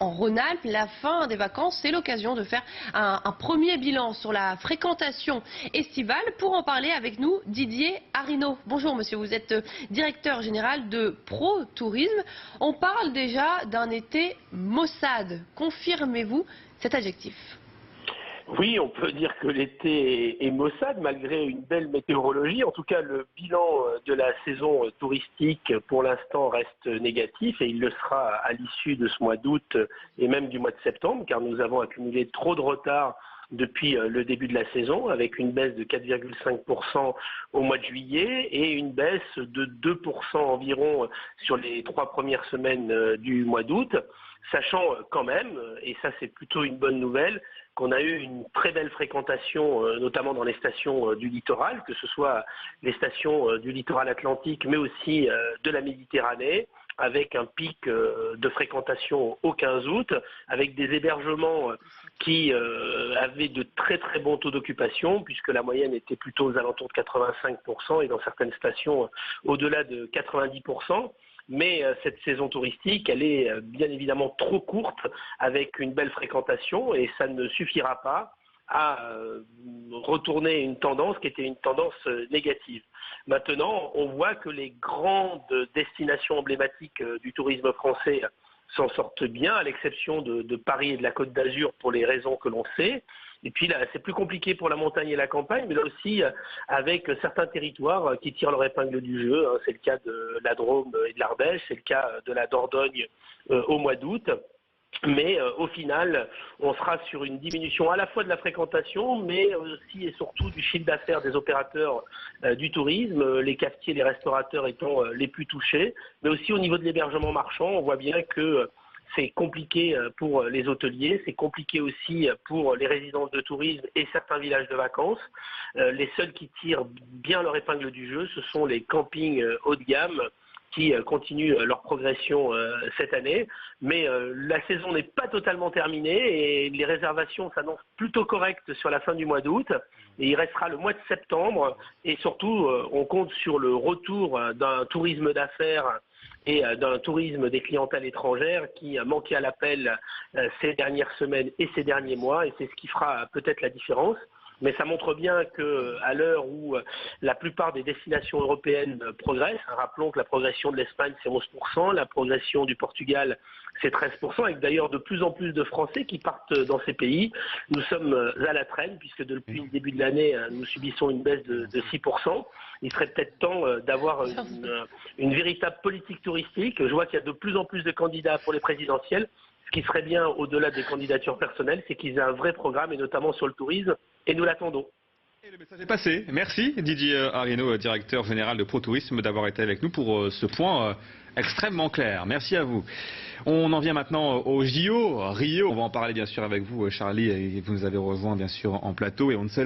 en Rhône-Alpes, la fin des vacances, c'est l'occasion de faire un premier bilan sur la fréquentation estivale. Pour en parler avec nous, Didier Arinaud. Bonjour monsieur, vous êtes directeur général de Pro Tourisme. On parle déjà d'un été maussade. Confirmez-vous cet adjectif? Oui, on peut dire que l'été est maussade malgré une belle météorologie. En tout cas, le bilan de la saison touristique pour l'instant reste négatif et il le sera à l'issue de ce mois d'août et même du mois de septembre car nous avons accumulé trop de retard depuis le début de la saison avec une baisse de 4,5% au mois de juillet et une baisse de 2% environ sur les 3 premières semaines du mois d'août, sachant quand même, et ça c'est plutôt une bonne nouvelle, qu'on a eu une très belle fréquentation, notamment dans les stations du littoral, que ce soit les stations du littoral atlantique, mais aussi de la Méditerranée, avec un pic de fréquentation au 15 août, avec des hébergements qui avaient de très très bons taux d'occupation, puisque la moyenne était plutôt aux alentours de 85% et dans certaines stations au-delà de 90%. Mais cette saison touristique, elle est bien évidemment trop courte avec une belle fréquentation et ça ne suffira pas à retourner une tendance qui était une tendance négative. Maintenant, on voit que les grandes destinations emblématiques du tourisme français s'en sortent bien, à l'exception de Paris et de la Côte d'Azur pour les raisons que l'on sait. Et puis là, c'est plus compliqué pour la montagne et la campagne, mais là aussi avec certains territoires qui tirent leur épingle du jeu. C'est le cas de la Drôme et de l'Ardèche, c'est le cas de la Dordogne au mois d'août. Mais au final, on sera sur une diminution à la fois de la fréquentation, mais aussi et surtout du chiffre d'affaires des opérateurs du tourisme, les cafetiers, les restaurateurs étant les plus touchés, mais aussi au niveau de l'hébergement marchand, on voit bien que c'est compliqué pour les hôteliers, c'est compliqué aussi pour les résidences de tourisme et certains villages de vacances. Les seuls qui tirent bien leur épingle du jeu, ce sont les campings haut de gamme qui continuent leur progression cette année. Mais la saison n'est pas totalement terminée et les réservations s'annoncent plutôt correctes sur la fin du mois d'août. Et il restera le mois de septembre et surtout on compte sur le retour d'un tourisme d'affaires et d'un tourisme des clientèles étrangères qui a manqué à l'appel ces dernières semaines et ces derniers mois, et c'est ce qui fera peut-être la différence. Mais ça montre bien qu'à l'heure où la plupart des destinations européennes progressent, rappelons que la progression de l'Espagne c'est 11%, la progression du Portugal c'est 13%, avec d'ailleurs de plus en plus de Français qui partent dans ces pays. Nous sommes à la traîne puisque depuis le début de l'année, nous subissons une baisse de 6%. Il serait peut-être temps d'avoir une véritable politique touristique. Je vois qu'il y a de plus en plus de candidats pour les présidentielles. Ce qui serait bien, au-delà des candidatures personnelles, c'est qu'ils aient un vrai programme, et notamment sur le tourisme, et nous l'attendons. Et le message est passé. Merci Didier Arinaud, directeur général de Pro Tourisme, d'avoir été avec nous pour ce point extrêmement clair. Merci à vous. On en vient maintenant au JO, Rio. On va en parler bien sûr avec vous, Charlie, et vous nous avez rejoint bien sûr en plateau, et on ne se